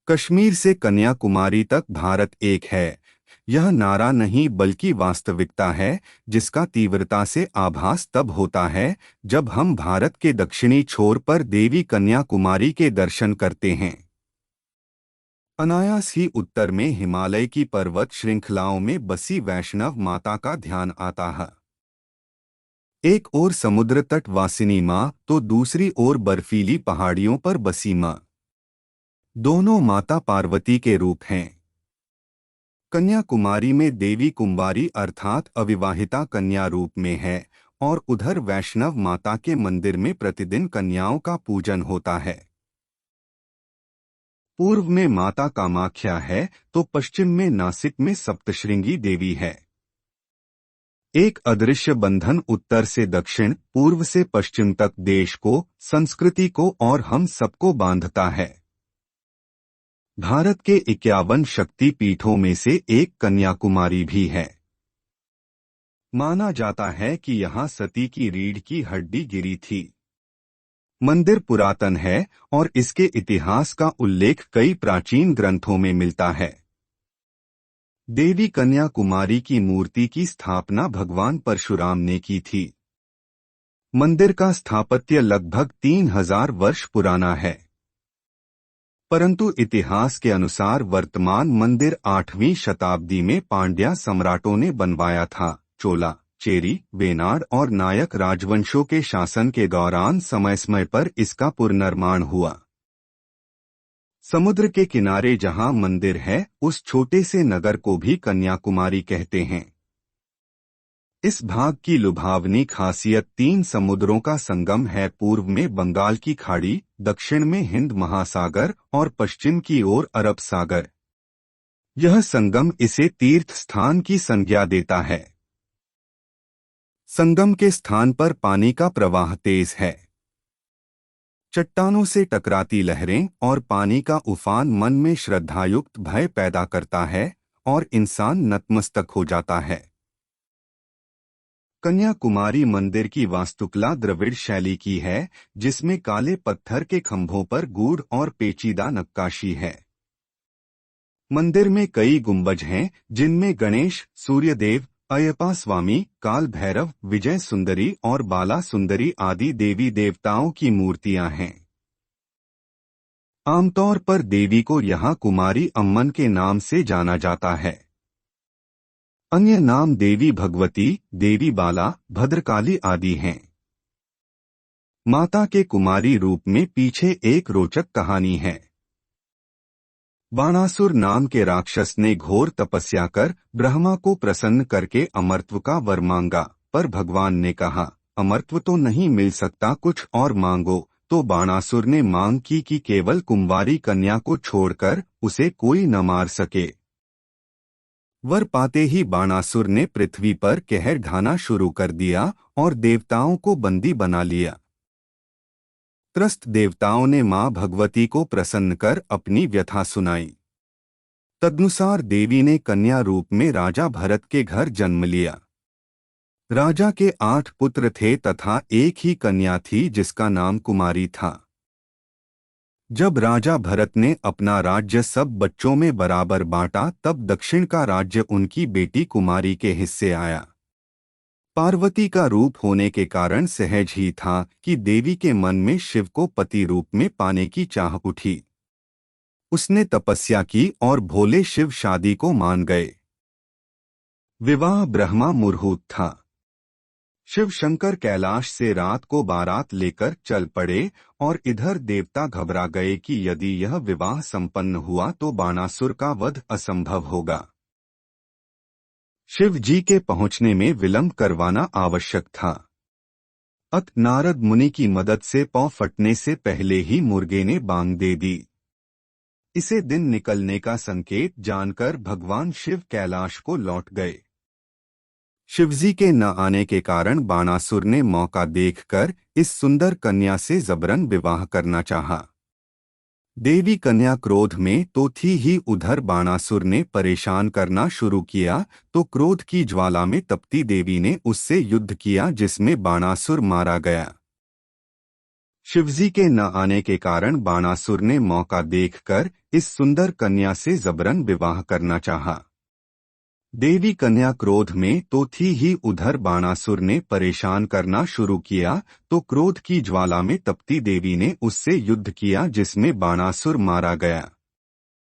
कश्मीर से कन्याकुमारी तक भारत एक है। यह नारा नहीं बल्कि वास्तविकता है, जिसका तीव्रता से आभास तब होता है जब हम भारत के दक्षिणी छोर पर देवी कन्याकुमारी के दर्शन करते हैं। अनायास ही उत्तर में हिमालय की पर्वत श्रृंखलाओं में बसी वैष्णव माता का ध्यान आता है। एक ओर समुद्र तट वासिनी माँ तो दूसरी ओर बर्फीली पहाड़ियों पर बसी माँ। दोनों माता पार्वती के रूप हैं। कन्याकुमारी में देवी कुंवारी अर्थात अविवाहिता कन्या रूप में है और उधर वैष्णव माता के मंदिर में प्रतिदिन कन्याओं का पूजन होता है। पूर्व में माता कामाख्या है तो पश्चिम में नासिक में सप्तशृंगी देवी है। एक अदृश्य बंधन उत्तर से दक्षिण, पूर्व से पश्चिम तक देश को, संस्कृति को और हम सबको बांधता है। भारत के 51 शक्ति पीठों में से एक कन्याकुमारी भी है। माना जाता है कि यहाँ सती की रीढ़ की हड्डी गिरी थी। मंदिर पुरातन है और इसके इतिहास का उल्लेख कई प्राचीन ग्रंथों में मिलता है। देवी कन्याकुमारी की मूर्ति की स्थापना भगवान परशुराम ने की थी। मंदिर का स्थापत्य लगभग 3000 वर्ष पुराना है, परंतु इतिहास के अनुसार वर्तमान मंदिर 8वीं शताब्दी में पांड्या सम्राटों ने बनवाया था। चोला, चेरी, वेनाड और नायक राजवंशों के शासन के दौरान समय समय पर इसका पुनर्निर्माण हुआ। समुद्र के किनारे जहां मंदिर है, उस छोटे से नगर को भी कन्याकुमारी कहते हैं। इस भाग की लुभावनी खासियत 3 समुद्रों का संगम है। पूर्व में बंगाल की खाड़ी, दक्षिण में हिंद महासागर और पश्चिम की ओर अरब सागर। यह संगम इसे तीर्थ स्थान की संज्ञा देता है। संगम के स्थान पर पानी का प्रवाह तेज है। चट्टानों से टकराती लहरें और पानी का उफान मन में श्रद्धायुक्त भय पैदा करता है और इंसान नतमस्तक हो जाता है। कन्याकुमारी मंदिर की वास्तुकला द्रविड़ शैली की है, जिसमें काले पत्थर के खंभों पर गूढ़ और पेचीदा नक्काशी है। मंदिर में कई गुंबज हैं, जिनमें गणेश, सूर्यदेव, अयप्पा स्वामी, काल भैरव, विजय सुंदरी और बाला सुंदरी आदि देवी देवताओं की मूर्तियां हैं। आमतौर पर देवी को यहाँ कुमारी अम्मन के नाम से जाना जाता है। अन्य नाम देवी भगवती, देवी बाला, भद्रकाली आदि हैं। माता के कुमारी रूप में पीछे एक रोचक कहानी है। बाणासुर नाम के राक्षस ने घोर तपस्या कर ब्रह्मा को प्रसन्न करके अमरत्व का वर मांगा, पर भगवान ने कहा, अमरत्व तो नहीं मिल सकता, कुछ और मांगो। तो बाणासुर ने मांग की कि केवल कुंवारी कन्या को छोड़कर उसे कोई न मार सके। वर पाते ही बाणासुर ने पृथ्वी पर कहर ढाना शुरू कर दिया और देवताओं को बंदी बना लिया। त्रस्त देवताओं ने मां भगवती को प्रसन्न कर अपनी व्यथा सुनाई। तदनुसार देवी ने कन्या रूप में राजा भरत के घर जन्म लिया। राजा के 8 पुत्र थे तथा एक ही कन्या थी जिसका नाम कुमारी था। जब राजा भरत ने अपना राज्य सब बच्चों में बराबर बांटा, तब दक्षिण का राज्य उनकी बेटी कुमारी के हिस्से आया। पार्वती का रूप होने के कारण सहज ही था कि देवी के मन में शिव को पति रूप में पाने की चाह उठी। उसने तपस्या की और भोले शिव शादी को मान गए। विवाह ब्रह्मा मुहूर्त था। शिव शंकर कैलाश से रात को बारात लेकर चल पड़े और इधर देवता घबरा गए कि यदि यह विवाह संपन्न हुआ तो बाणासुर का वध असंभव होगा। शिव जी के पहुंचने में विलंब करवाना आवश्यक था। अत नारद मुनि की मदद से पौ फटने से पहले ही मुर्गे ने बांग दे दी। इसे दिन निकलने का संकेत जानकर भगवान शिव कैलाश को लौट गए। शिवजी के न आने के कारण बाणासुर ने मौका देखकर इस सुंदर कन्या से जबरन विवाह करना चाहा। देवी कन्या क्रोध में तो थी ही, उधर बाणासुर ने परेशान करना शुरू किया तो क्रोध की ज्वाला में तपती देवी ने उससे युद्ध किया, जिसमें बाणासुर मारा गया। शिवजी के न आने के कारण बाणासुर ने मौका देखकर इस सुंदर कन्या से जबरन विवाह करना चाहा। देवी कन्या क्रोध में तो थी ही, उधर बाणासुर ने परेशान करना शुरू किया तो क्रोध की ज्वाला में तपती देवी ने उससे युद्ध किया, जिसमें बाणासुर मारा गया।